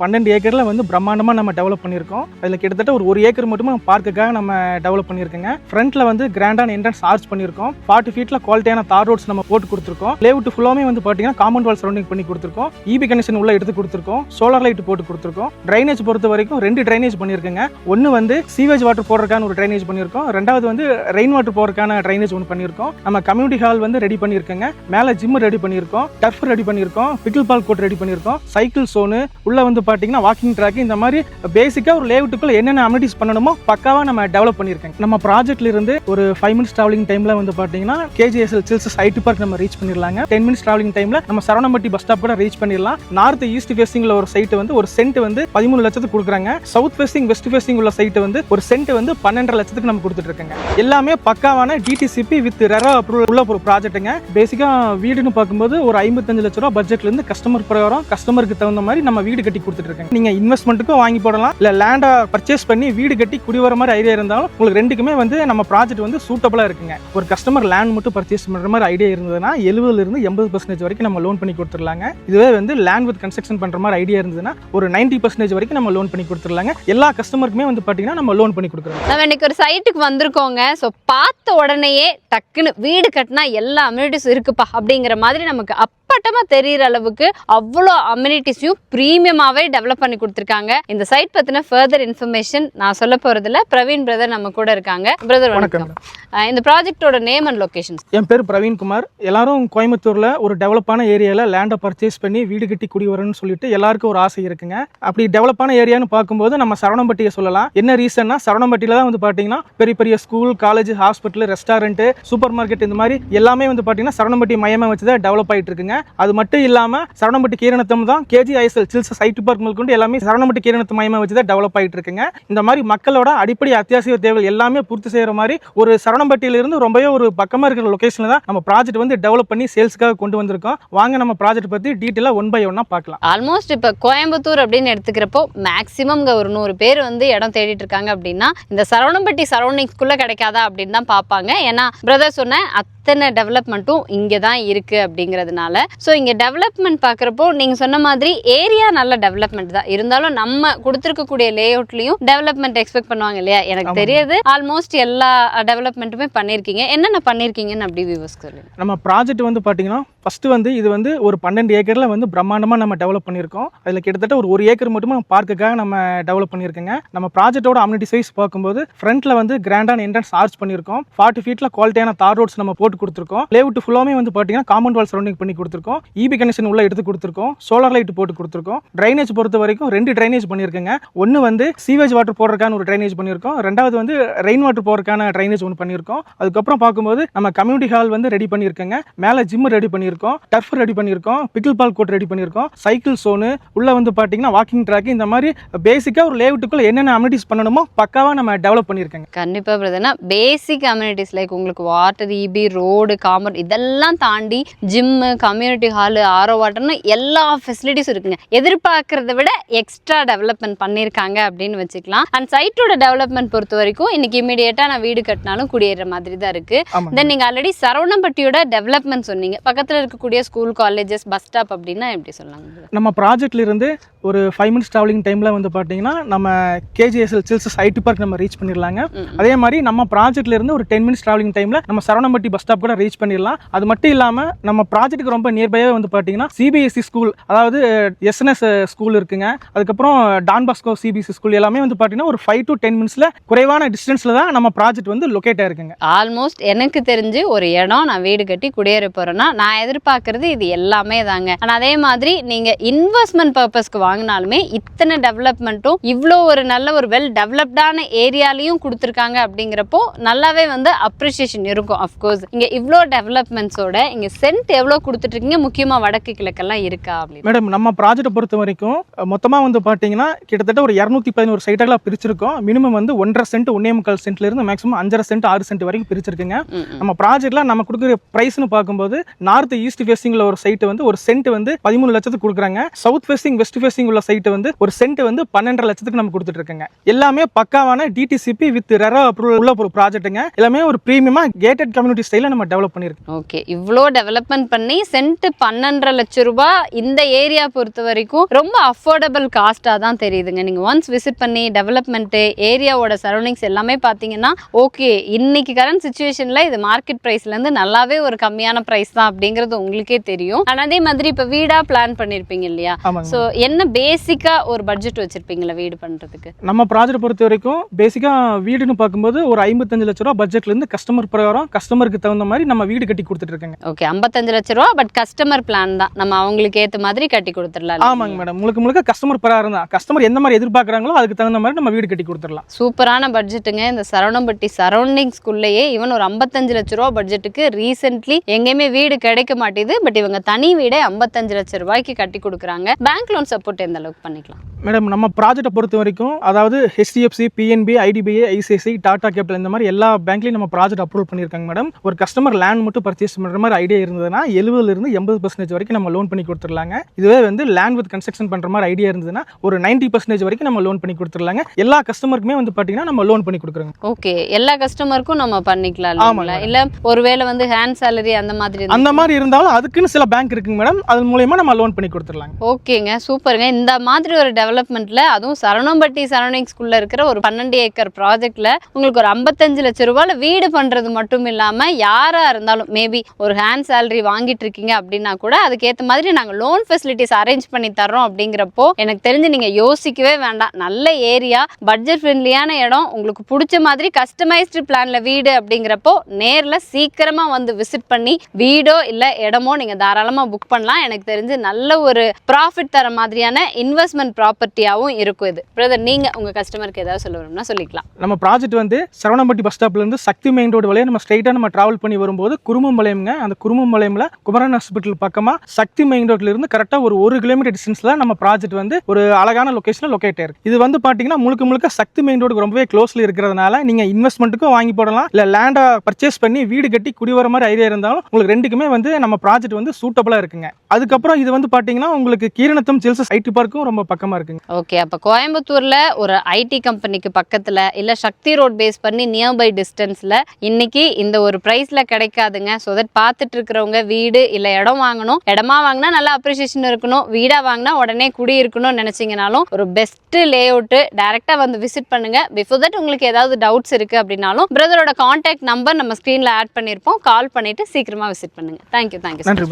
12 ஏக்கர்ல வந்து பிரம்மாண்டமா நம்ம டெவலப் பண்ணியிருக்கோம். அதில் கிட்டத்தட்ட ஒரு ஏக்கர் மட்டுமே பார்க்குக்காக நம்ம டெவலப் பண்ணியிருக்கோங்க. ஃப்ரண்ட்ல வந்து கிராண்டான என்ட்ரன்ஸ் ஆர்ச் பண்ணியிருக்கோம். 40 ஃபீட்ல குவாலிட்டியான தார் ரோட்ஸ் நம்ம போட்டு கொடுத்துருக்கோம். லேஅவுட் ஃபுல்லாமே வந்து பார்த்தீங்கன்னா காம்பவுண்ட் வால் சரௌண்டிங் பண்ணி கொடுத்துருக்கோம். இபி கனெக்ஷன் உள்ள எடுத்து கொடுத்துருக்கோம். சோலார் லைட் போட்டு கொடுத்துருக்கோம். ட்ரைனேஜ் பொறுத்த வரைக்கும் 2 ட்ரைனேஜ் பண்ணியிருக்கோங்க. ஒன்று வந்து சீவேஜ் வாட்டர் போடுறதுக்கான ஒரு ட்ரைனேஜ் பண்ணியிருக்கோம். ரெண்டாவது வந்து ரெயின் வாட்டர் போடுறதுக்கான ட்ரைனேஜ் ஒன்று பண்ணியிருக்கோம். நம்ம கம்யூனிட்டி ஹால் வந்து ரெடி பண்ணியிருக்கோங்க. மேலே ஜிம் ரெடி பண்ணியிருக்கோம். டர்ஃப் ரெடி பண்ணியிருக்கோம். பிக்கிள் பால் கோட் ரெடி பண்ணியிருக்கோம். சைக்கிள் சோனு உள்ள வந்து பார்த்தீங்கன்னா வாக்கிங் ட்ராக், இந்த மாதிரி பேசிக்காக ஒரு லேஅவுட்டுக்குள்ள என்னென்ன அமினிட்டிஸ் பண்ணணுமோ பக்காவாக நம்ம டெவலப் பண்ணியிருக்கோம். நம்ம ப்ராஜெக்ட்ல இருந்து ஒரு 5 மினிட்ஸ் டிராவலிங் டைம்ல வந்து பார்த்தீங்கன்னா KGSL சில்சஸ் ஐடி பார்க் நம்ம ரீச் பண்ணிடலாங்க. 10 மினிட்ஸ் டிராவலிங் டைம்ல நம்ம சரவணம்பட்டி பஸ் ஸ்டாப் கூட ரீச் பண்ணிடலாம். நார்த் ஈஸ்ட் ஃபேசிங்ல ஒரு சைட் வந்து ஒரு சென்ட் வந்து 13 லட்சத்துக்கு கொடுக்குறாங்க. சவுத் ஃபேசிங் வெஸ்ட் ஃபேசிங் உள்ள சைட் வந்து ஒரு சென்ட் வந்து 12.5 லட்சத்துக்கு நம்ம கொடுத்துட்டு இருக்கோங்க. எல்லாமே பக்காவான DTCP வித் ரெரா அப்ரூவல் உள்ள ஒரு ப்ராஜெக்ட்டுங்க. பேசிக்கா வீடுன்னு பார்க்கும்போது ஒரு 55 லட்ச ரூபா பட்ஜெட்ல இருந்து கஸ்டமர் பிரகாரம் கஸ்டமருக்கு தகுந்த மாதிரி நம்ம வீடு கட்டி கொடுத்துட்டு இருக்கோம். நீங்க இன்வெஸ்ட்மெண்ட்டுக்கும் வாங்கி போடலாம், இல்ல லேண்டா பர்ச்சேஸ் பண்ணி வீடு கட்டி குடி வர மாதிரி ஐடியா இருந்தாலும் உங்களுக்கு ரெண்டுக்குமே வந்து நம்ம ப்ராஜெக்ட் வந்து சூட்டபிளா இருக்குங்க. ஒரு கஸ்டமர் லேண்ட் மட்டும் பர்ச்சேஸ் பண்ற மாதிரி ஐடியா இருந்ததுன்னா 70% இருந்து 80% வரைக்கும் நம்ம லோன் பண்ணி கொடுத்துடலாங்க. இதுவே வந்து லேண்ட் வித் கன்ஸ்ட்ரக்ஷன் பண்ற மாதிரி ஐடியா இருந்ததுன்னா ஒரு 90% வரைக்கும் நம்ம லோன் பண்ணி கொடுத்துடலாங்க. எல்லா கஸ்டமருக்குமே வந்து பாத்தீங்கன்னா நம்ம லோன் பண்ணி கொடுக்குறோம். நம்ம இன்னைக்கு ஒரு சைட்டுக்கு வந்திருக்கோங்க. ஸோ பார்த்த உடனேயே டக்குன்னு வீடு கட்டினா எல்லா அம்யூனிட்டிஸ் இருக்குப்பா அப்படிங்கிற மாதிரி நமக்கு அப்பட்டமா தெரிகிற அளவுக்கு அவ்வளோ அம்யூனிட்டிஸையும் ப்ரீமியமாகவே டெவலப் பண்ணி கொடுத்துருக்காங்க. இந்த சைட் பற்றின ஃபர்தர் இன்ஃபர்மேஷன் நான் சொல்ல போகிறதுல பிரவீன் பிரதர் நம்ம கூட இருக்காங்க. பிரதர் வணக்கம். இந்த ப்ராஜெக்டோட நேம் அண்ட் லொகேஷன்? என் பேர் பிரவீன் குமார். எல்லாரும் கோயம்புத்தூர்ல ஒரு டெவலப்பான ஏரியால லேண்டை பர்ச்சேஸ் பண்ணி வீடு கட்டி குடி வரணும்னு சொல்லிட்டு எல்லாருக்கும் ஒரு ஆசை இருக்குங்க. அப்படி டெவலப்பான ஏரியான்னு பார்க்கும்போது நம்ம சரவணம்பட்டியை சொல்லலாம். என்ன ரீசன்னா சரவணம்பட்டியில தான் வந்து பாத்தீங்கன்னா பெரிய பெரிய school, college, hospital, restaurant, super market, இந்த மாதிரி எல்லாமே வந்து பாத்தீங்கன்னா சரவணம்பட்டி மையமா வச்சு தான் டெவலப் ஆயிட்டு இருக்குங்க. அது மட்டும் இல்லாம சரவணம்பட்டி கீரனத்தம் தான் KGSL சில்சஸ் ஐடி பார்க் முதற்கொண்டு எல்லாமே சரவணம்பட்டி கீரனத்தம் மையமா வச்சு தான் டெவலப் ஆயிட்டு இருக்குங்க. இந்த மாதிரி மக்களோட அடிப்படை அத்தியாவசிய தேவைகள் எல்லாமே பூர்த்தி செய்யற மாதிரி ஒரு சரவணம்பட்டியில இருந்து ரொம்பவே ஒரு பக்கமா இருக்கிற லொகேஷன்ல தான் நம்ம ப்ராஜெக்ட் வந்து டெவலப் பண்ணி சேல்ஸ்க்காக கொண்டு வந்திருக்கோம். வாங்க நம்ம ப்ராஜெக்ட் பத்தி டீட்டெயிலா ஒன் பை ஒன்னா பார்க்கலாம். ஆல்மோஸ்ட் இப்போ கோயம்புத்தூர் அப்படின்னு எடுத்துக்கிறப்போ மேக்ஸிமம் ஒரு 100 பேர் வந்து இடம் தேடிட்டு இருக்காங்க அப்படின்னா இந்த சரவணம்பட்டி சரௌண்டிங்ஸ்குள்ள கிடைக்காதா அப்படின்னு தான் பார்ப்பாங்க. ஏன்னா பிரதர் சொன்ன அத்தனை டெவலப்மெண்ட்டும் இங்கே தான் இருக்குது அப்படிங்கிறதுனால. ஸோ இங்கே டெவலப்மெண்ட் பார்க்குறப்போ நீங்கள் சொன்ன மாதிரி ஏரியா நல்ல டெவலப்மெண்ட் தான் இருந்தாலும் நம்ம கொடுத்துருக்கக்கூடிய லேஅவுட்லையும் டெவலப்மெண்ட் எக்ஸ்பெக்ட் பண்ணுவாங்க இல்லையா? எனக்கு தெரியாது ஆல்மோஸ்ட் எல்லா டெவலப்மெண்ட்டுமே பண்ணியிருக்கீங்க. என்னென்ன பண்ணியிருக்கீங்கன்னு அப்படி வியூவர்ஸ் சொல்லுங்க. நம்ம ப்ராஜெக்ட் வந்து பார்த்தீங்கன்னா ஃபர்ஸ்ட் வந்து இது வந்து ஒரு 12 ஏக்கர்ல வந்து பிரம்மாண்டமாக நம்ம டெவலப் பண்ணியிருக்கோம். அதில் கிட்டத்தட்ட ஒரு ஏக்கர் மட்டுமே பார்க்குக்காக நம்ம டெவலப் பண்ணியிருக்கோங்க. நம்ம ப்ராஜெக்டோட அம்யூனிட்டி சைஸ் பார்க்கும்போது ஃப்ரண்ட்ல வந்து கிராண்டான என்ட்ரன்ஸ் ஆர்ச் பண்ணியிருக்கோம். 40 ஃபீட்ல குவாலிட்டியான தார் ரோட்ஸ் நம்ம போட்டு கொடுத்துருக்கோம். லேஅவுட் ஃபுல்லாமே வந்து பார்த்தீங்கன்னா காம்பவுண்ட் வால் சரௌண்டிங் பண்ணி கொடுத்துருக்கோம். இபி கனெக்ஷன் உள்ள எடுத்து கொடுத்துருக்கோம். சோலார் லைட் போட்டு கொடுத்துருக்கோம். ட்ரைனேஜ் பொறுத்த வரைக்கும் 2 ட்ரைனேஜ் பண்ணியிருக்கோங்க. ஒன்று வந்து சீவேஜ் வாட்டர் போடுறதுக்கான ஒரு ட்ரைனேஜ் பண்ணியிருக்கோம். ரெண்டாவது வந்து ரெயின் வாட்டர் போடுறதுக்கான ட்ரைனேஜ் ஒன்று பண்ணியிருக்கோம். அதுக்கப்புறம் பார்க்கும்போது நம்ம கம்யூனிட்டி ஹால் வந்து ரெடி பண்ணியிருக்கோங்க. மேலே ஜிம் ரெடி பண்ணியிருக்கோம். டர்ஃப் ரெடி பண்ணியிருக்கோம். பிக்கிள் பால் கோட் ரெடி பண்ணியிருக்கோம். சைக்கிள் சோனு உள்ள வந்து பார்த்தீங்கன்னா வாக்கிங் ட்ராக், இந்த மாதிரி பேசிக்காக ஒரு லேஅவுட்டுக்குள்ள என்னென்ன அம்யூனிட்டிஸ் பண்ணணுமோ பக்காவாக நம்ம டெவலப் பண்ணியிருக்கோங்க. கண்டிப்பாக பிரதர்னா பேசிக் அம்யூனிட்டிஸ் லைக் உங்களுக்கு வாட்டர், இபி, ரோடு, காம்பவுண்ட் இதெல்லாம் தாண்டி ஜிம்மு, கம்யூனிட்டி ஹாலு, ஆரோ வாட்டர்னு எல்லா ஃபெசிலிட்டிஸும் இருக்குங்க. எதிர்பார்க்கறத விட எக்ஸ்ட்ரா டெவலப்மெண்ட் பண்ணியிருக்காங்க அப்படின்னு வச்சுக்கலாம். அண்ட் சைட்டோட டெவலப்மெண்ட் பொறுத்த வரைக்கும் இன்னைக்கு இமீடியட்டாக நான் வீடு கட்டினாலும் குடியேற மாதிரி தான் இருக்கு. தென் நீங்கள் ஆல்ரெடி சரவணம்பட்டியோட டெவலப்மெண்ட் சொன்னீங்க. பக்கத்தில் இருக்கக்கூடிய ஸ்கூல், காலேஜஸ், பஸ் ஸ்டாப் அப்படின்னா எப்படி சொல்லாங்க? நம்ம ப்ராஜெக்ட்ல இருந்து ஒரு 5 மினிட்ஸ் டிராவலிங் டைம்ல வந்து பார்த்தீங்கன்னா நம்ம KGSL சில்சஸ் ஐடி பார்க் நம்ம ரீச் பண்ணிடலாங்க. அதே மாதிரி நம்ம ப்ராஜெக்ட்ல இருந்து ஒரு 10 மினிட்ஸ் டிராவலிங் டைம்ல நம்ம சரவணம்பட்டி பஸ் ஸ்டாப் கூட ரீச் பண்ணிடலாம். அது மட்டும் இல்லாமல் நம்ம ப்ராஜெக்ட்டுக்கு ரொம்ப நியர்பையாக வந்து பார்த்தீங்கன்னா CBSE ஸ்கூல், அதாவது SNS ஸ்கூல் இருக்குங்க. அதுக்கப்புறம் டான் பாஸ்கோ CBSE ஸ்கூல் எல்லாமே வந்து பார்த்தீங்கன்னா ஒரு 5 to 10 மினிட்ஸ்ல குறைவான டிஸ்டன்ஸ்ல தான் நம்ம ப்ராஜெக்ட் வந்து லொக்கேட் ஆயிருக்குங்க. ஆல்மோஸ்ட் எனக்கு தெரிஞ்சு ஒரு இடம் நான் வீடு கட்டி குடியேற போறேன்னா நான் எதிர்பார்க்கறது இது எல்லாமே தாங்க. ஆனால் அதே மாதிரி நீங்க இன்வெஸ்ட்மெண்ட் பர்பஸ்க்கு வாங்கினாலுமே இத்தனை டெவலப்மெண்ட்டும் இவ்வளோ ஒரு நல்ல ஒரு வெல் டெவலப்டான ஏரியாலையும் கொடுத்துருக்காங்க அப்படிங்கிறப்போ நல்லாவே வந்து அப்ரிசியேஷன் இருக்கும். அஃப்கோர்ஸ் இங்கே இவ்வளோ டெவலப்மெண்ட்ஸோட இங்கே சென்ட் எவ்வளோ கொடுத்துட்டு இருக்கீங்க, முக்கியமாக வடக்கு கிழக்கெல்லாம் இருக்கா அப்படின்னு? மேடம், நம்ம ப்ராஜெக்டை பொறுத்த வரைக்கும் மொத்தமாக வந்து பார்த்தீங்கன்னா கிட்டத்தட்ட ஒரு 211 சைட்டாக பிரிச்சிருக்கோம். மினிமம் வந்து 1.5 சென்ட் 1.25 சென்ட்ல இருந்து மேக்ஸிமம் 5.5 சென்ட் 6 சென்ட் வரைக்கும் பிரிச்சிருக்குங்க. நம்ம ப்ராஜெக்ட்ல நம்ம கொடுக்குற பிரைஸ்னு பார்க்கும்போது நார்த் ஈஸ்ட் ஃபேசிங்ல ஒரு சைட் வந்து ஒரு சென்ட் வந்து 13 லட்சத்துக்கு கொடுக்குறாங்க. சவுத் ஃபேசிங் வெஸ்ட் ஃபேசிங் உள்ள சைட் வந்து ஒரு சென்ட் வந்து 12.5 லட்சத்துக்கு நம்ம கொடுத்துட்டு இருக்கோங்க. எல்லாமே பக்காவான DTCP வித் ரெரா அப்ரூவல் உள்ள ஒரு ப்ராஜெக்ட்டுங்க. எல்லாமே ஒரு பிரீமியமா கேட்டட் கம்யூனிட்டி ஸ்டைல நம்ம டெவலப் பண்ணிருக்கோம். ஓகே, இவ்வளோ டெவலப்மெண்ட் பண்ணி சென்ட் சென்ட் 12.5 லட்சம் ரூபாய் இந்த ஏரியா பொறுத்த வரைக்கும் ரொம்ப அஃபோர்டபுள் காஸ்ட்டாக தான் தெரியுதுங்க. நீங்கள் ஒன்ஸ் விசிட் பண்ணி டெவலப்மெண்ட்டு ஏரியாவோட சரௌண்டிங்ஸ் எல்லாமே பார்த்தீங்கன்னா ஓகே இன்னைக்கு கரண்ட் சுச்சுவேஷனில் இது மார்க்கெட் ப்ரைஸ்லேருந்து நல்லாவே ஒரு கம்மியான ப்ரைஸ் தான் அப்படிங்கிறது உங்களுக்கே தெரியும். ஆனால் அதே மாதிரி இப்போ வீடாக பிளான் பண்ணியிருப்பீங்க இல்லையா? ஸோ என்ன பேசிக்காக ஒரு பட்ஜெட் வச்சுருப்பீங்களா வீடு பண்ணுறதுக்கு? நம்ம ப்ராஜெக்ட் பொறுத்த வரைக்கும் பேசிக்காக வீடுன்னு பார்க்கும்போது ஒரு 55 லட்ச ரூபா பட்ஜெட்லேருந்து கஸ்டமர் பிரகாரம் கஸ்டமருக்கு தகுந்த மாதிரி நம்ம வீடு கட்டி கொடுத்துட்டு இருக்கோங்க. ஓகே 55 லட்ச ரூபா பட் கஸ்டமர் பிளான் தான், நம்ம அவங்களுக்கு ஏற்ற மாதிரி கட்டி கொடுத்துடலாம். ஆமாங்க மேடம், முழுக்க கஸ்டமர் பிரகாரம் தான். கஸ்டமர் எந்த மாதிரி எதிர்பார்க்குறாங்களோ அதுக்கு தகுந்த மாதிரி நம்ம வீடு கட்டி கொடுத்துடலாம். சூப்பரான பட்ஜெட்டுங்க. இந்த சரவணம்பட்டி சரௌண்டிங்ஸ்குள்ளேயே ஈவன் ஒரு 55 லட்ச ரூபா பட்ஜெட்டுக்கு ரீசென்ட்லி எங்கேயுமே வீடு கிடைக்க மாட்டேது. பட் இவங்க தனி வீடே 55 லட்சம் ரூபாய்க்கு கட்டி கொடுக்குறாங்க. பேங்க் லோன் சப்போர்ட் எந்த அளவுக்கு பண்ணிக்கலாம் மேடம்? நம்ம ப்ராஜெக்ட்டை பொறுத்த வரைக்கும் அதாவது HDFC, PNB, IDBI, ICICI, Tata capital இந்த மாதிரி எல்லா பேங்க்லையும் நம்ம ப்ராஜெக்ட் அப்ரூவல் பண்ணியிருக்காங்க மேடம். ஒரு கஸ்டமர் லேண்ட் மட்டும் பர்ச்சேஸ் பண்ணுற மாதிரி ஐடியா இருந்ததுன்னா 70% 80% வரைக்கும் நம்ம லோன் பண்ணி கொடுத்துடலாங்க. இதுவே வந்து லேண்ட் வித் கன்ஸ்ட்ரக்ஷன் பண்ணுற மாதிரி ஐடியா இருந்ததுன்னா ஒரு 90% வரைக்கும் நம்ம லோன் பண்ணி கொடுத்துடலாங்க. எல்லா கஸ்டமருக்குமே வந்து பார்த்தீங்கன்னா நம்ம லோன் பண்ணி கொடுக்குறோங்க. ஓகே, எல்லா கஸ்டமருக்கும் நம்ம பண்ணிக்கலாம் இல்ல? ஒருவேளை வந்து ஹேண்ட் சேலரி அந்த மாதிரி இருந்தாலும் அதுக்குன்னு சில பேங்க் இருக்குங்க மேடம், அது மூலமா நம்ம லோன் பண்ணி கொடுத்துடலாம். ஓகேங்க, சூப்பருங்க. இந்த மாதிரி ஒரு டெவலப்மெண்ட்ல அதுவும் சரவணம்பட்டி சரௌண்டிங்ஸ்குள்ள இருக்கிற ஒரு 12 ஏக்கர் ப்ராஜெக்ட்ல உங்களுக்கு ஒரு 55 லட்சம் ரூபாயில வீடு பண்றது மட்டும் இல்லாம யாரா இருந்தாலும் மேபி ஒரு ஹேண்ட் சேலரி வாங்கிட்டு இருக்கீங்க அப்படின்னா கூட அதுக்கேற்ற மாதிரி நாங்க லோன் ஃபெசிலிட்டிஸ் அரேஞ்ச் பண்ணி தர்றோம். அப்படிங்கிறப்போ எனக்கு தெரிஞ்சு நீங்க யோசிக்கவே வேண்டாம். நல்ல ஏரியா, பட்ஜெட் ஃப்ரெண்ட்லியான இடம், உங்களுக்கு பிடிச்ச மாதிரி கஸ்டமைஸ்டு பிளான்ல வீடு அப்படிங்கிறப்போ நேர்ல சீக்கிரமா வந்து விசிட் பண்ணி வீடோ இல்ல இடமோ நீங்க தாராளமா புக் பண்ணலாம். எனக்கு தெரிஞ்சு நல்ல ஒரு ப்ராஃபிட் தர மாதிரியான இன்வெஸ்ட்மெண்ட் ப்ராப்பர்ட்டியாவும் இருக்கும் இது. பிரதர், நீங்க உங்க கஸ்டமருக்கு ஏதாவது சொல்லணும்னா சொல்லிக்கலாம். நம்ம ப்ராஜெக்ட் வந்து சரவணம்பட்டி பஸ் ஸ்டாப்ல இருந்து சக்தி மெயின் ரோடு வழியா நம்ம ஸ்ட்ரைட்டா நம்ம டிராவல் பண்ணி வரும்போது குருமம்பாளையம்ங்க. அந்த குருமம்பாளையம்ல குமரன் ஹாஸ்பிட்டல் பக்கமா சக்தி மெயின் ரோட்ல இருந்து கரெக்டா ஒரு 1 கிலோமீட்டர் டிஸ்டன்ஸ்ல நம்ம ப்ராஜெக்ட் வந்து ஒரு அழகான லொகேஷன்ல லொகேட் ஆயிருக்கு. இது வந்து பாத்தீங்கன்னா முழுக்க சக்தி மெயின் ரோடு ரொம்பவே க்ளோஸ்ல இருக்கிறதுனால நீங்க இன்வெஸ்ட்மெண்ட்டுக்கும் வாங்கி போடலாம், இல்ல லேண்டா பர்ச்சேஸ் பண்ணி வீடு கட்டி குடி வர மாதிரி ஐடியா இருந்தாலும் உங்களுக்கு ரெண்டுக்குமே வந்து நம்ம ப்ராஜெக்ட் வந்து சூட்டபிளா இருக்குங்க. அதுக்கப்புறம் இது வந்து பாத்தீங்கன்னா உங்களுக்கு கீரணத்தம் ஜில்சஸ் ஐடி பார்க்கும் ரொம்ப பக்கமா இருக்குங்க. ஓகே, அப்ப கோயம்புத்தூர்ல ஒரு ஐடி கம்பெனிக்கு பக்கத்துல இல்ல சக்தி ரோட் பேஸ் பண்ணி நியர்பை டிஸ்டன்ஸ்ல இன்னைக்கு இந்த ஒரு பிரைஸ்ல கிடைக்காதுங்க. ஸோ தட் பார்த்துட்டு இருக்கிறவங்க வீடு இல்ல இடம் வாங்கணும், இடமா வாங்கினா நல்ல அப்ரிசியேஷன் இருக்கணும், வீடா வாங்கினா உடனே குடி இருக்கணும்னு நினைச்சீங்கனாலும் ஒரு பெஸ்ட் லே அவுட் டைரக்டா வந்து விசிட் பண்ணுங்க. பிஃபோர் தட் உங்களுக்கு ஏதாவது டவுட்ஸ் இருக்கு அப்படின்னாலும் பிரதரோட கான்டாக்ட் நம்பர் நம்ம ஸ்கிரீன்ல ஆட் பண்ணிருப்போம், கால் பண்ணிட்டு சீக்கிரமா விசிட் பண்ணுங்க. தேங்க்யூ. நன்றி.